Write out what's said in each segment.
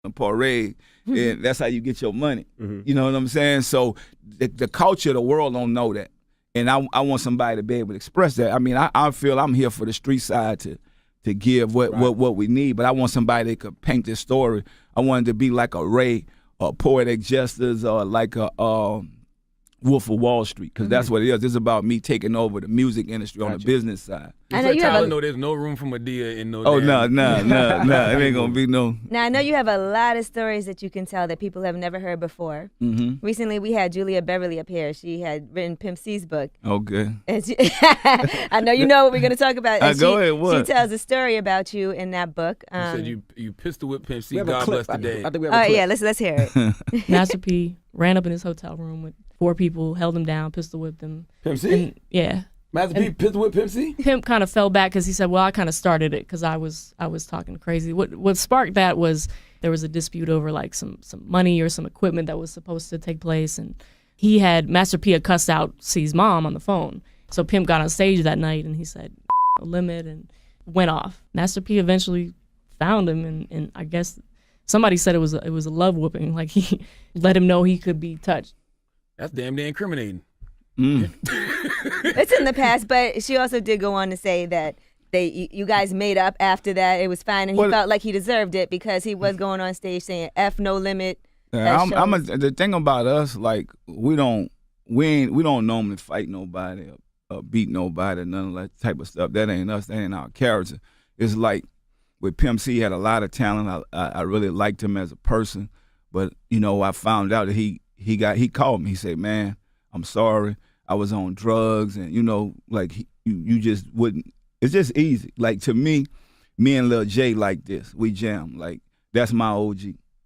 a parade, and that's how you get your money. You know what I'm saying? So the culture of the world don't know that. And I want somebody to be able to express that. I mean, I feel I'm here for the street side to give what we need, but I want somebody that could paint this story. I want it to be like a Ray, or Poetic Justice, or like a Wolf of Wall Street, because that's what it is. It's about me taking over the music industry on the business side. I know you have no, there's no room for Madea in no. Oh no, it ain't gonna be no. Now I know you have a lot of stories that you can tell that people have never heard before. Recently, we had Julia Beverly up here. She had written Pimp C's book. Okay. And I know you know what we're gonna talk about. And go ahead. What? She tells a story about you in that book. You said you pistol whip Pimp C. God bless the day. I think we have a clip. Yeah, let's hear it. Master P ran up in his hotel room with 4 people, held him down, pistol whipped him. Pimp C? Yeah. Master P pistol whip Pimp C? Pimp kind of fell back because he said, well, I kind of started it because I was talking crazy. What sparked that was there was a dispute over like some money or some equipment that was supposed to take place, and Master P had cussed out C's mom on the phone. So Pimp got on stage that night and he said, a limit, and went off. Master P eventually found him, and I guess somebody said it was a love whooping. Like he let him know he could be touched. That's damn near incriminating. It's in the past, but she also did go on to say that you guys made up after that. It was fine, and he felt like he deserved it because he was going on stage saying "F no limit." The thing about us, like we don't normally fight nobody or beat nobody, none of that type of stuff. That ain't us. That ain't our character. It's like with Pimp C, he had a lot of talent. I really liked him as a person, but I found out that he called me. He said, "Man, I'm sorry. I was on drugs," and like you just wouldn't. It's just easy. Like to me and Lil J like this. We jam. Like that's my OG.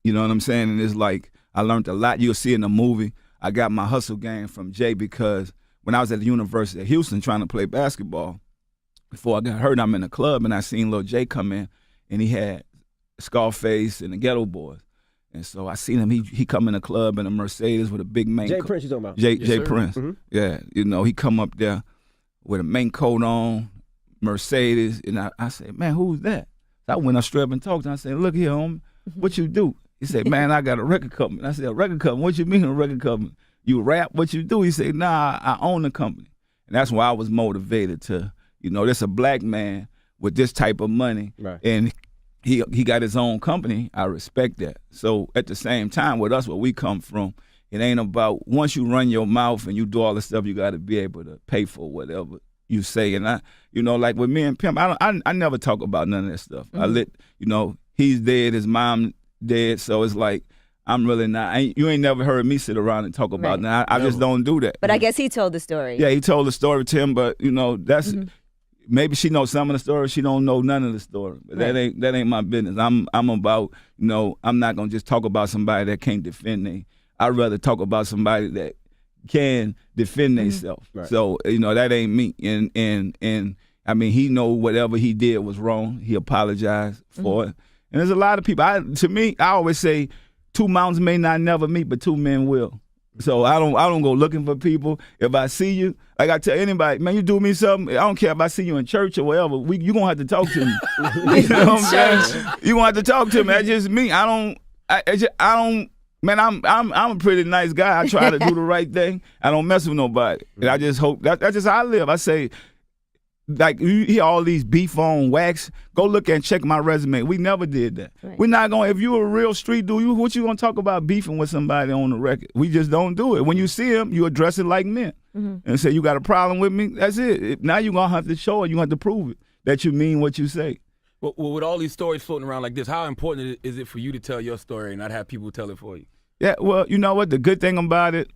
You know what I'm saying? And it's like I learned a lot. You'll see in the movie. I got my hustle game from Jay because when I was at the University of Houston trying to play basketball, before I got hurt, I'm in the club and I seen Lil J come in, and he had Scarface and the Ghetto Boys. And so I seen him. He come in the club in a Mercedes with a big main Jay coat. Prince, you talking about? Jay Prince. Yeah, he come up there with a main coat on, Mercedes, and I said, "Man, who's that?" So I went up straight up and talked to him. I said, "Look here, homie, what you do?" He said, "Man, I got a record company." I said, "A record company? What you mean a record company? You rap? What you do?" He said, "Nah, I own the company." And that's why I was motivated to, there's a black man with this type of money, right, and he got his own company. I respect that. So at the same time, with us, where we come from, it ain't about once you run your mouth and you do all the stuff, you got to be able to pay for whatever you say. And like with me and Pimp, I never talk about none of that stuff. I let he's dead, his mom dead, so it's like I'm really not. You ain't never heard me sit around and talk about that. I just don't do that. But I guess he told the story. Yeah, he told the story to him, but that's. Maybe she knows some of the story. She don't know none of the story. But that ain't my business. I'm about, I'm not gonna just talk about somebody that can't defend me. I'd rather talk about somebody that can defend themselves. Right. So that ain't me. And I mean, he know whatever he did was wrong. He apologized for it. And there's a lot of people. To me, I always say, 2 mountains may not never meet, but 2 men will. So I don't go looking for people. If I see you, like I tell anybody, man, you do me something, I don't care if I see you in church or whatever, you gonna have to talk to me. You know what I'm saying? You gonna have to talk to me. That's just me. I don't. Man, I'm a pretty nice guy. I try to do the right thing. I don't mess with nobody. And I just hope that's just how I live. I say, like, you hear all these beef on wax, go look and check my resume. We never did that. Right. We're not going, if you a real street dude, what you going to talk about beefing with somebody on the record? We just don't do it. When you see him, you address it like men. And say, you got a problem with me? That's it. Now you're going to have to show it. You're going to have to prove it, that you mean what you say. Well, with all these stories floating around like this, how important is it for you to tell your story and not have people tell it for you? Yeah, well, you know what? The good thing about it,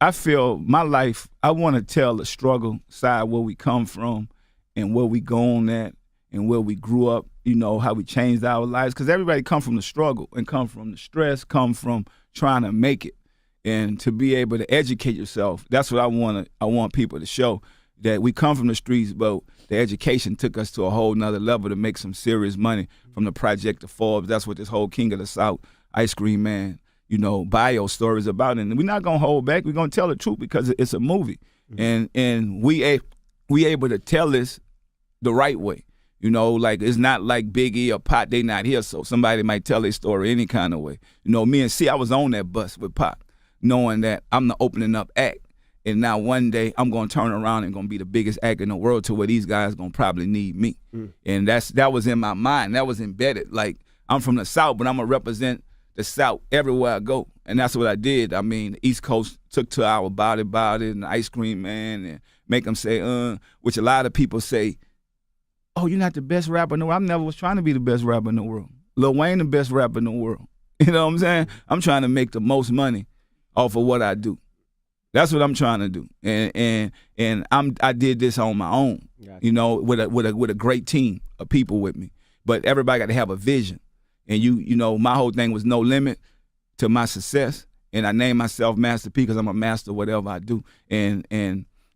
I feel my life, I want to tell the struggle side, where we come from and where we going at and where we grew up, how we changed our lives. Because everybody come from the struggle and come from the stress, come from trying to make it. And to be able to educate yourself, that's what I want people to show, that we come from the streets, but the education took us to a whole nother level to make some serious money from the project to Forbes. That's what this whole King of the South, Ice Cream Man, bio story is about. And we're not going to hold back. We're going to tell the truth because it's a movie. And we able to tell this the right way. You know, like it's not like Biggie or Pac, they not here, so somebody might tell their story any kind of way. You know, me and C, I was on that bus with Pac, knowing that I'm the opening up act. And now one day I'm gonna turn around and gonna be the biggest act in the world to where these guys gonna probably need me. And that was in my mind. That was embedded. Like, I'm from the South, but I'm gonna represent the South everywhere I go. And that's what I did. I mean, the East Coast took to our Body and the Ice Cream Man and make them say, which a lot of people say, oh, you're not the best rapper in the world. I never was trying to be the best rapper in the world. Lil Wayne the best rapper in the world. You know what I'm saying? I'm trying to make the most money off of what I do. That's what I'm trying to do, and I did this on my own, gotcha. You know, with a great team of people with me. But everybody got to have a vision, and you know, my whole thing was no limit to my success, and I named myself Master P because I'm a master of whatever I do. And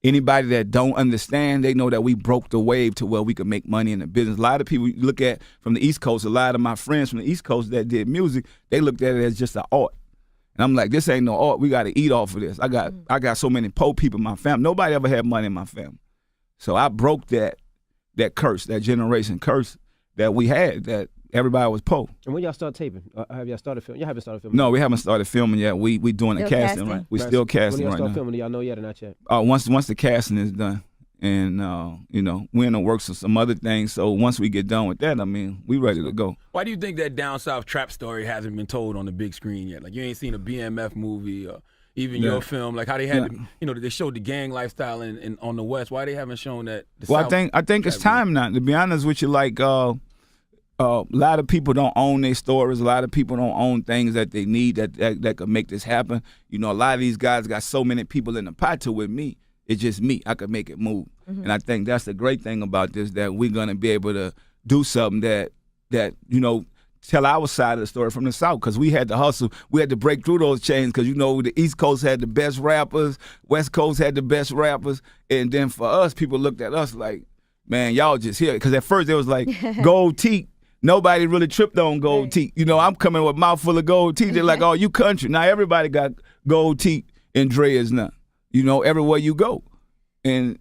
anybody that don't understand, they know that we broke the wave to where we could make money in the business. A lot of people you look at from the East Coast. A lot of my friends from the East Coast that did music, they looked at it as just an art. And I'm like, this ain't no art. We got to eat off of this. I got so many poor people in my family. Nobody ever had money in my family. So I broke that curse, that generation curse that we had, that everybody was poor. And when y'all start taping? Have y'all started filming? Y'all haven't started filming? No, we haven't started filming yet. We doing the casting, right? We still casting right now. When y'all start filming, do y'all know yet or not yet? Once the casting is done. And, you know, we're in the works of some other things. So once we get done with that, I mean, we ready to go. Why do you think that down south trap story hasn't been told on the big screen yet? Like, you ain't seen a BMF movie or even your film. Like, how they had, you know, they showed the gang lifestyle in on the West. Why they haven't shown that? Well, I think it's time now. To be honest with you, like, a lot of people don't own their stories. A lot of people don't own things that they need that could make this happen. You know, a lot of these guys got so many people in the pot to with me. It's just me. I could make it move. And I think that's the great thing about this, that we're going to be able to do something that you know, tell our side of the story from the South, because we had to hustle. We had to break through those chains because, you know, the East Coast had the best rappers, West Coast had the best rappers, and then for us, people looked at us like, man, y'all just here. Because at first it was like gold teeth. Nobody really tripped on gold teeth. You know, I'm coming with a mouthful of gold teeth. They're like, oh, you country. Now everybody got gold teeth and dreads now. You know, everywhere you go. And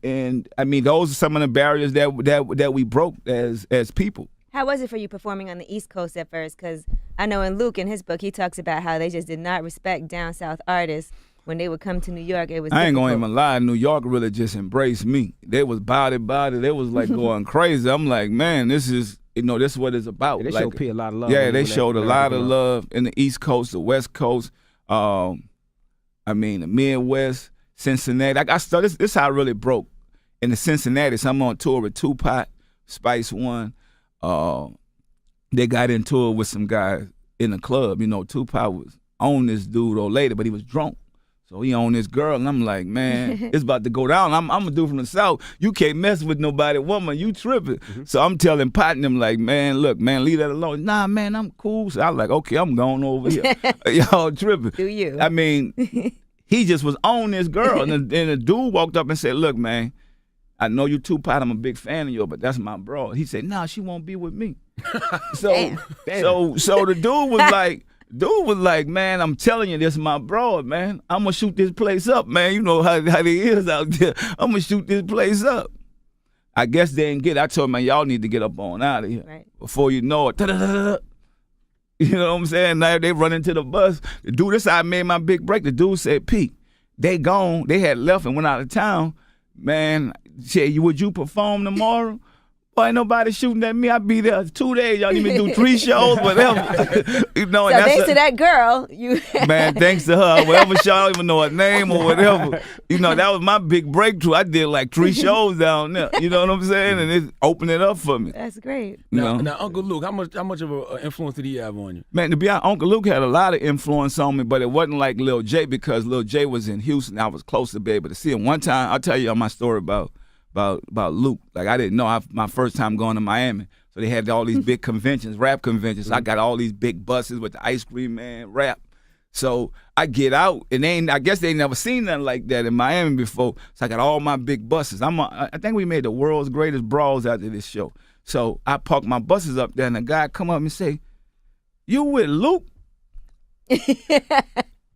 I mean, those are some of the barriers that we broke as people. How was it for you performing on the East Coast at first? Because I know in Luke, in his book, he talks about how they just did not respect down south artists. When they would come to New York, it was I ain't difficult. gonna even lie, New York really just embraced me. They was body. They was like going crazy. I'm like, man, this is, you know, this is what it's about. Yeah, they like, showed P a lot of love. Yeah, they showed a lot of love in the East Coast, the West Coast, I mean, the Midwest, Cincinnati. I started, this is how I really broke. In the Cincinnati, so I'm on tour with Tupac, Spice One. They got into it with some guys in the club. You know, Tupac was on this dude or later, but he was drunk. So he on this girl, and I'm like, man, it's about to go down. I'm a dude from the South. You can't mess with nobody, woman. You tripping. So I'm telling Pat and them, like, man, look, man, leave that alone. Nah, man, I'm cool. So I'm like, okay, I'm going over here. Y'all tripping. Do you? I mean, he just was on this girl, and the dude walked up and said, look, man, I know you Tupac, I'm a big fan of yours, but that's my bro. He said, nah, she won't be with me. So the dude was like, man, I'm telling you, this is my bro, man. I'm going to shoot this place up, man. You know how they is out there. I'm going to shoot this place up. I guess they didn't get it. I told him, man, y'all need to get up on out of here. Right. Before you know it, da-da-da-da. You know what I'm saying? Now they run into the bus. The dude, this how I made my big break. The dude said, Pete, they gone. They had left and went out of town. Man, said, would you perform tomorrow? Boy, ain't nobody shooting at me. I'd be there 2 days. Y'all need me to do 3 shows, whatever. You know, so thanks to that girl, you man, thanks to her, whatever show, I don't even know her name or whatever. You know, that was my big breakthrough. I did like 3 shows down there. You know what I'm saying? And it opened it up for me. That's great. Now, Uncle Luke, how much of an influence did he have on you? Man, to be honest, Uncle Luke had a lot of influence on me, but it wasn't like Lil J, because Lil J was in Houston. I was close to be able to see him. One time, I'll tell you my story about Luke. Like, I didn't know. My first time going to Miami. So they had all these big conventions, rap conventions. I got all these big buses with the Ice Cream Man rap. So I get out, and I guess they ain't never seen nothing like that in Miami before. So I got all my big buses. I think we made the world's greatest brawls after this show. So I parked my buses up there, and a guy come up and say, you with Luke?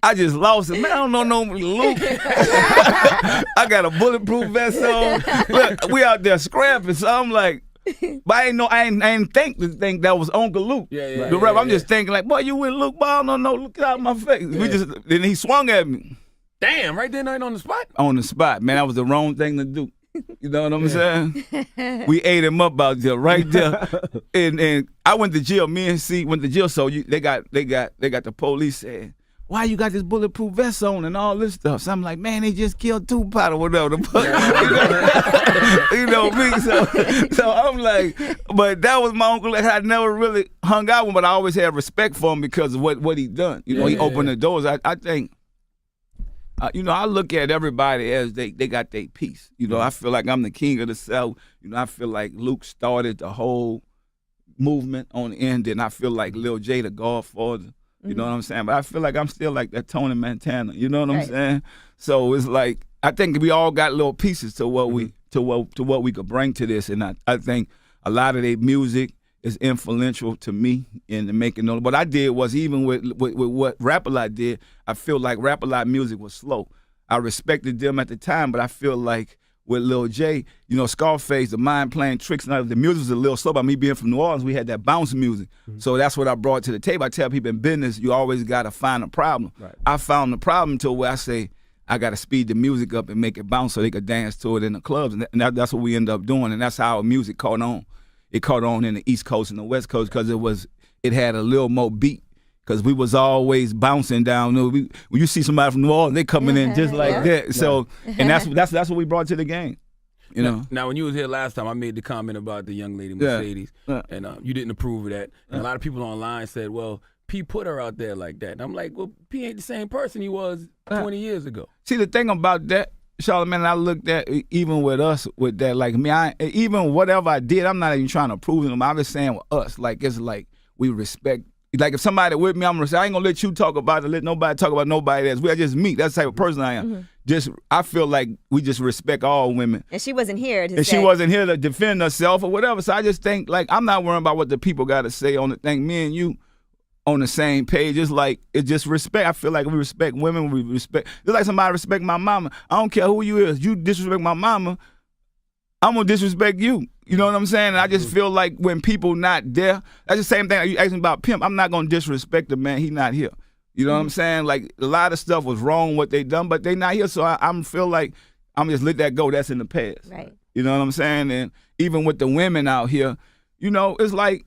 I just lost it. Man, I don't know no Luke. I got a bulletproof vest on. Look, we out there scrapping. So I'm like, But I ain't think that was Uncle Luke. Yeah, The rap. I'm yeah. just thinking like, boy, you with Luke? Boy, I don't know. Look out my face. Then he swung at me Damn, right there, right on the spot. on the spot. Man, that was the wrong thing to do. You know what I'm saying? We ate him up out there, right there. and I went to jail. Me and C went to jail. So they got the police saying, why you got this bulletproof vest on and all this stuff? So I'm like, man, they just killed Tupac or whatever. You know me. So I'm like, but that was my uncle. I never really hung out with him, but I always had respect for him because of what he done. You know, he opened the doors. I think. I look at everybody as they got their piece. You know, I feel like I'm the king of the South. You know, I feel like Luke started the whole movement on the end, and I feel like Lil J the Godfather. You know what I'm saying? But I feel like I'm still like that Tony Montana. You know what I'm saying? So it's like I think we all got little pieces to what we to what we could bring to this, and I think a lot of their music is influential to me in the making of. What I did was even with what Rap-A-Lot did, I feel like Rap-A-Lot music was slow. I respected them at the time, but I feel like with Lil J, you know, Scarface, the Mind Playing Tricks, and the music was a little slow. By me being from New Orleans, we had that bounce music. So that's what I brought to the table. I tell people in business, you always got to find a problem. Right. I found the problem to where I say, I got to speed the music up and make it bounce so they could dance to it in the clubs. And that's what we end up doing, and that's how our music caught on. It caught on in the East Coast and the West Coast because it had a little more beat. Because we was always bouncing down. When you see somebody from New Orleans, they coming in just like that. So, and that's what we brought to the game. You know. Now, when you was here last time, I made the comment about the young lady Mercedes, and you didn't approve of that. And a lot of people online said, "Well, P put her out there like that." And I'm like, "Well, P ain't the same person he was 20 years ago." See, the thing about that, Charlamagne, I looked at even with us with that, like me, even whatever I did, I'm not even trying to prove them. I'm just saying with us, like it's like we respect. Like if somebody with me, I'm gonna say I ain't gonna let you talk about it. Let nobody talk about nobody else. We are just me. That's the type of person I am. I feel like we just respect all women. And she wasn't here to she wasn't here to defend herself or whatever. So I just think like I'm not worrying about what the people got to say on the thing. Me and you on the same page. It's just respect. I feel like we respect women. We respect. Just like somebody respect my mama. I don't care who you is. You disrespect my mama, I'm gonna disrespect you. You know what I'm saying? And I just feel like when people not there, that's the same thing. You asking about Pimp. I'm not gonna disrespect the man. He not here. You know what I'm saying? Like a lot of stuff was wrong what they done, but they not here. So I feel like I'm just let that go. That's in the past. Right. You know what I'm saying? And even with the women out here, you know, it's like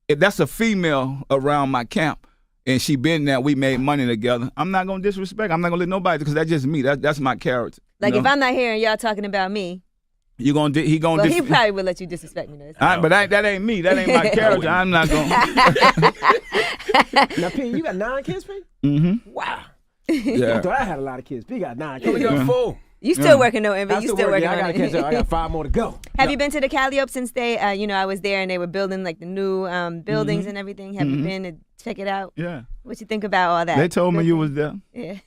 if that's a female around my camp and she been there, we made money together. I'm not gonna disrespect. I'm not gonna let nobody because that's just me. That's my character. Like you know? if I'm not here and y'all talking about me. He gonna. He probably would let you disrespect me. But that ain't me. That ain't my character. I'm not gonna. Now, P, you got 9 kids, P? Mm-hmm. Wow. Yeah. I thought I had a lot of kids. P got 9 kids. We got 4. You still working though, Envy. I'm You still working on it. I got 5 more to go. Have you been to the Calliope since they, I was there and they were building like the new buildings and everything? Have you been to check it out? Yeah. What you think about all that? They told me you was there. Yeah.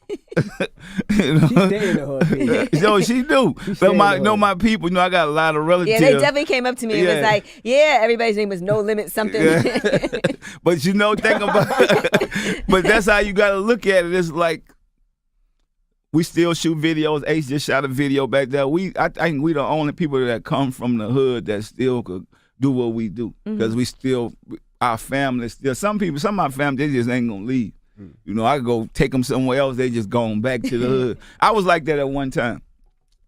You know? She stay in the hood, P. Yo, she do. But my people, I got a lot of relatives. Yeah, they definitely came up to me and was like, yeah, everybody's name was No Limit something. Yeah. But think about but that's how you got to look at it. It's like, we still shoot videos. Ace just shot a video back there. I think we the only people that come from the hood that still could do what we do. Because we still, our family still, some of my family, they just ain't gonna leave. You know, I could go take them somewhere else. They just going back to the hood. I was like that at one time.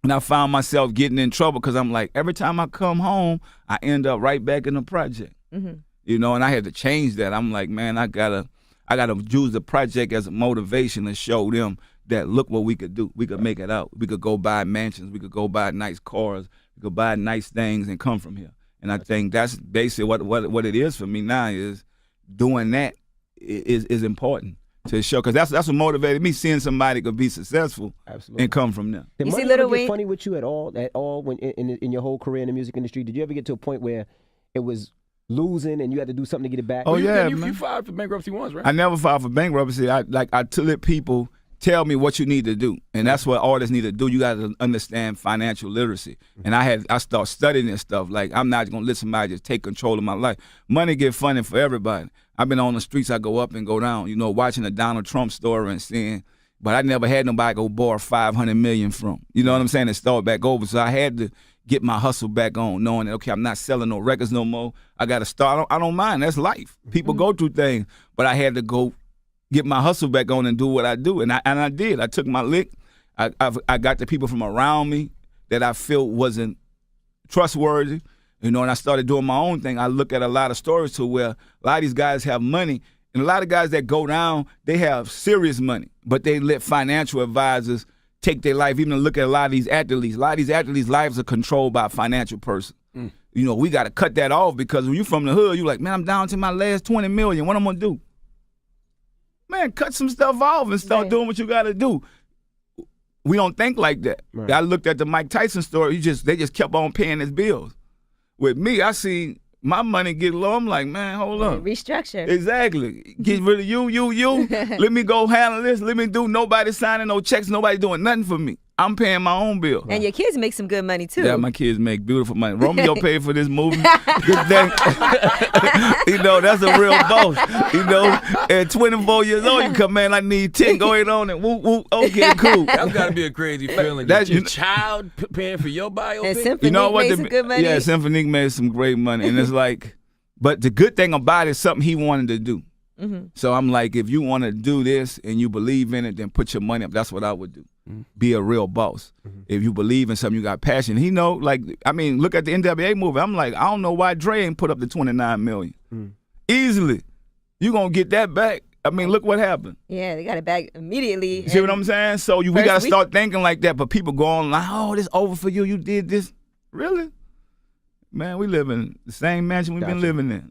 And I found myself getting in trouble because I'm like, every time I come home, I end up right back in the project. You know, and I had to change that. I'm like, man, I gotta use the project as a motivation to show them that look what we could do. We could make it out. We could go buy mansions. We could go buy nice cars. We could buy nice things and come from here. And I think that's basically what it is for me now is doing that is important to show. Because that's what motivated me, seeing somebody could be successful and come from there. Did money ever get funny with you at all when in your whole career in the music industry? Did you ever get to a point where it was losing and you had to do something to get it back? Oh, yeah, you man. filed for bankruptcy once, right? I never filed for bankruptcy. I let people tell me what you need to do. And that's what artists need to do. You got to understand financial literacy. And I start studying this stuff. Like, I'm not going to let somebody just take control of my life. Money get funny for everybody. I've been on the streets. I go up and go down, watching the Donald Trump story and seeing, but I never had nobody go borrow $500 million from. You know what I'm saying? And start back over. So I had to get my hustle back on, knowing that, okay, I'm not selling no records no more. I got to start. I don't mind. That's life. People go through things. But I had to go get my hustle back on and do what I do. And I did. I took my lick. I got the people from around me that I felt wasn't trustworthy, and I started doing my own thing. I look at a lot of stories to where a lot of these guys have money, and a lot of guys that go down, they have serious money, but they let financial advisors take their life. Even look at a lot of these athletes. A lot of these athletes' lives are controlled by a financial person. We got to cut that off, because when you from the hood, you like, man, I'm down to my last 20 million. What I'm going to do? Man, cut some stuff off and start doing what you got to do. We don't think like that. Right. I looked at the Mike Tyson story. They just kept on paying his bills. With me, I see my money get low. I'm like, man, hold on. Restructure. Exactly. Get rid of you. Let me go handle this. Let me do. Nobody signing no checks. Nobody doing nothing for me. I'm paying my own bill. And your kids make some good money, too. Yeah, my kids make beautiful money. Romeo paid for this movie. Good thing. That's a real boss. At 24 years old, you come, man, I need 10. Go ahead on and whoop, whoop. Okay, cool. That's got to be a crazy feeling. That's your child paying for your biopic. And Symphonique made some good money. Yeah, Symphonique made some great money. And it's like, but the good thing about it is something he wanted to do. Mm-hmm. So I'm like, if you want to do this and you believe in it, then put your money up. That's what I would do. Mm-hmm. Be a real boss. Mm-hmm. If you believe in something, you got passion. Look at the NWA movie. I'm like, I don't know why Dre ain't put up the $29 million. Mm-hmm. Easily. You going to get that back. Look what happened. Yeah, they got it back immediately. See what I'm saying? So we got to start thinking like that. But people go on like, oh, this over for you. You did this. Really? Man, we live in the same mansion we've been living in.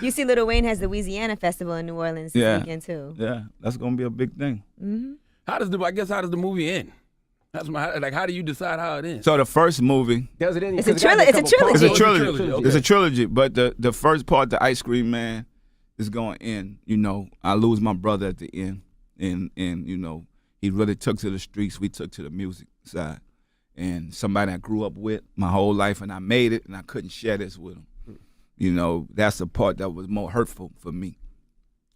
You see Lil Wayne has the Louisiana Festival in New Orleans this weekend too. Yeah, that's gonna be a big thing. Mm-hmm. How does the movie end? How do you decide how it ends? So the first movie, it's a trilogy. It's a trilogy, but the first part, the Ice Cream Man, is going to end. I lose my brother at the end, and he really took to the streets. We took to the music side, and somebody I grew up with my whole life, and I made it, and I couldn't share this with him. That's the part that was more hurtful for me.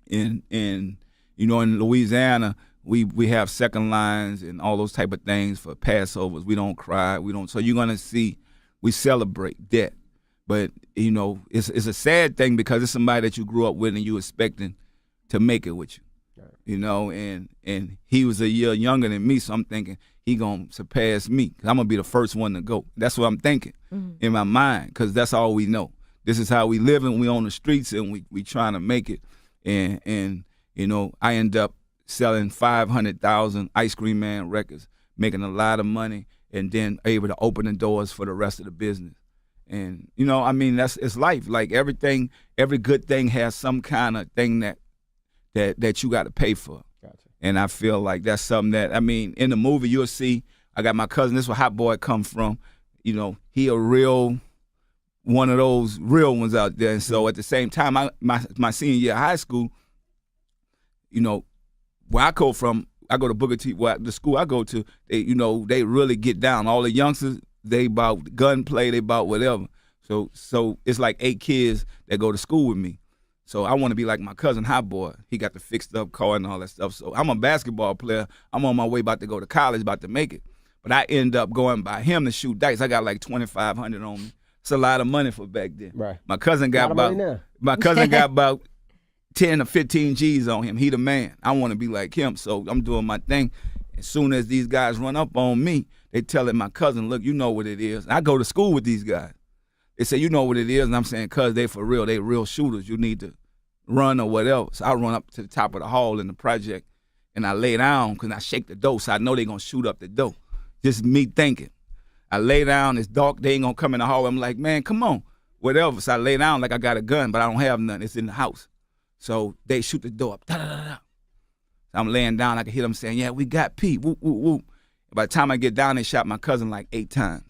And in Louisiana, we have second lines and all those type of things for Passovers. We don't cry. So you're gonna see, we celebrate that. But it's a sad thing, because it's somebody that you grew up with and you expecting to make it with you. Right. And he was a year younger than me, so I'm thinking he gonna surpass me, 'cause I'm gonna be the first one to go. That's what I'm thinking in my mind, because that's all we know. This is how we live, and we on the streets, and we trying to make it. And I end up selling 500,000 Ice Cream Man records, making a lot of money, and then able to open the doors for the rest of the business. And it's life. Like every good thing has some kind of thing that you got to pay for. Gotcha. And I feel like that's something that in the movie you'll see. I got my cousin. This is where Hot Boy come from. He a real one of those real ones out there. And so at the same time, my senior year of high school, where I go from, I go to Booker T. The school I go to, they really get down. All the youngsters, they about gunplay, they about whatever. So it's like 8 kids that go to school with me. So I want to be like my cousin Hot Boy. He got the fixed up car and all that stuff. So I'm a basketball player. I'm on my way about to go to college, about to make it. But I end up going by him to shoot dice. I got like $2,500 on me. It's a lot of money for back then. Right. My cousin got about 10 or 15 G's on him. He the man. I want to be like him, so I'm doing my thing. As soon as these guys run up on me, they telling my cousin, look, you know what it is. I go to school with these guys. They say, you know what it is, and I'm saying, cuz they for real. They real shooters. You need to run or whatever. So I run up to the top of the hall in the project, and I lay down because I shake the door, so I know they going to shoot up the door. Just me thinking. I lay down, it's dark, they ain't gonna come in the hallway. I'm like, man, come on, whatever. So I lay down like I got a gun, but I don't have none. It's in the house. So they shoot the door up. Da-da-da-da. I'm laying down, I can hear them saying, yeah, we got Pete, whoop, whoop, whoop. By the time I get down, they shot my cousin like 8 times.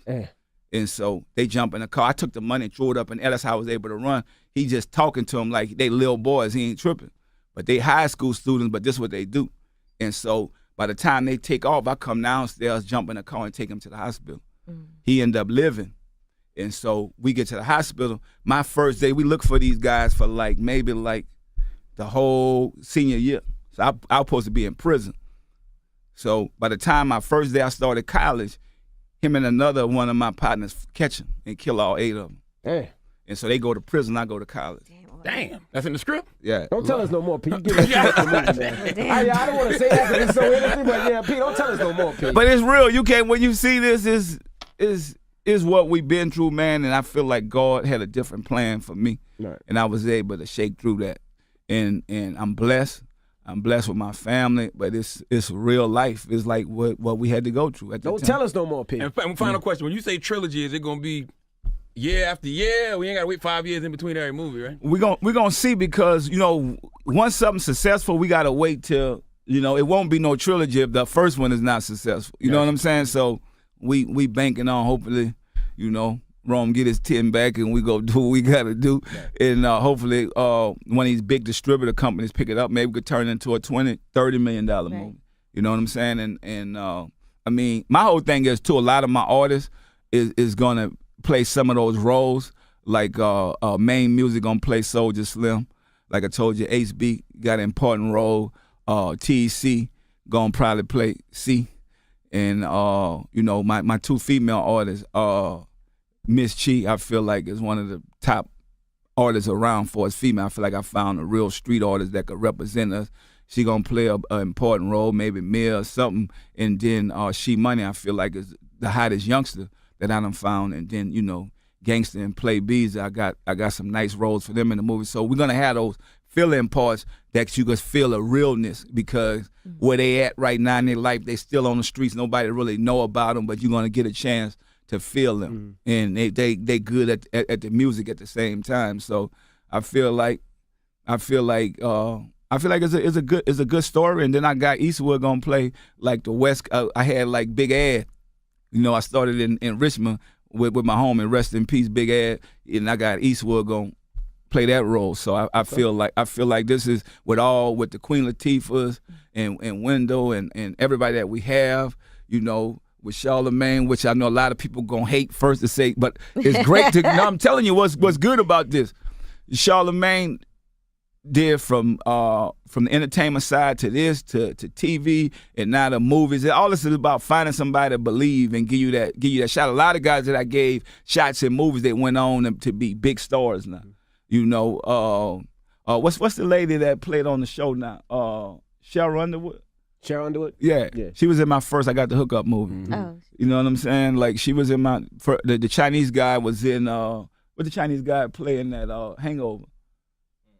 And so they jump in the car. I took the money and threw it up, and that's how I was able to run. He just talking to them like they little boys, he ain't tripping. But they high school students, but this is what they do. And so by the time they take off, I come downstairs, jump in the car, and take him to the hospital. He ended up living. And so we get to the hospital. My first day, we look for these guys for maybe the whole senior year. So I was supposed to be in prison. So by the time my first day I started college, him and another one of my partners catch him and kill all 8 of them. Hey. And so they go to prison, I go to college. Damn, that's in the script. Yeah. Don't tell us no more, Pete. You give us too much to movie, man. I don't want to say that because it's so interesting, but yeah, Pete, don't tell us no more, Pete. But it's real. You can't, when you see this, is what we've been through, man, and I feel like God had a different plan for me. Right. And I was able to shake through that. And I'm blessed. I'm blessed with my family, but it's real life. It's like what we had to go through at the time. Don't tell us no more, Pete. And final question: when you say trilogy, is it gonna be year after year? We ain't gotta wait 5 years in between every movie, right? We're gonna see, because once something's successful, we gotta wait till it won't be no trilogy if the first one is not successful. You know what I'm saying? So we banking on, hopefully, Rome get his 10 back and we go do what we gotta do, and hopefully one of these big distributor companies pick it up. Maybe we could turn it into a $20-30 million movie. You know what I'm saying? And I mean, my whole thing is too. A lot of my artists is gonna play some of those roles. Like main music gonna play Soulja Slim. Like I told you, Ace B got an important role. TC gonna probably play C. And my 2 female artists, Miss Chi, I feel like is one of the top artists around for us female. I feel like I found a real street artist that could represent us. She gonna play an important role, maybe Mia or something. And then She Money, I feel like is the hottest youngster that I done found. And then Gangsta and Play B's, I got some nice roles for them in the movie. So we're gonna have those fill-in parts that you can feel a realness, because where they at right now in their life, they still on the streets. Nobody really know about them, but you're gonna get a chance to feel them, and they good at the music at the same time. So I feel like it's a good story. And then I got Eastwood gonna play like the West. I had like Big Ed. I started in Richmond with my homie, rest in peace, Big Ed, and I got Eastwood gonna play that role. So I feel like this is with the Queen Latifahs and Wendell and everybody that we have, with Charlamagne, which I know a lot of people gonna hate first to say, but it's great to. I'm telling you what's good about this. Charlamagne did from the entertainment side to this to TV and now the movies. All this is about finding somebody to believe and give you that shot. A lot of guys that I gave shots in movies, they went on to be big stars now. What's the lady that played on the show now? Cheryl Underwood. Cheryl Underwood? Yeah. She was in my first I Got the Hookup movie. Mm-hmm. Oh. You know what I'm saying? Like she was in my the Chinese guy was in what the Chinese guy playing that Hangover.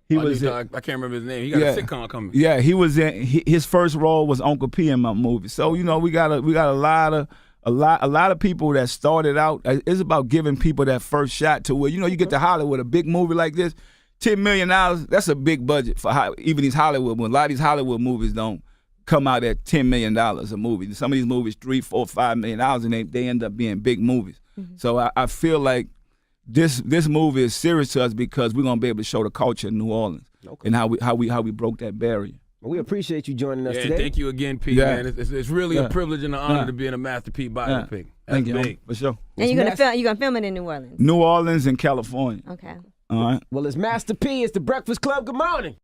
He was I can't remember his name. He got a sitcom coming. Yeah, he was in his first role was Uncle P in my movie. So we got a lot of people that started out. It's about giving people that first shot to where you get to Hollywood, a big movie like this, $10 million. That's a big budget for even these Hollywood movies. A lot of these Hollywood movies don't come out at $10 million a movie. Some of these movies $3, $4, $5 million, and they end up being big movies. Mm-hmm. So I feel like this movie is serious to us because we're gonna be able to show the culture in New Orleans and how we broke that barrier. Well, we appreciate you joining us today. Thank you again, Pete. Man, it's really a privilege and an honor to be in a Master P biopic. Thank you, for sure. And you're gonna film it in New Orleans. New Orleans and California. Okay. All right. Well, it's Master P. It's the Breakfast Club. Good morning.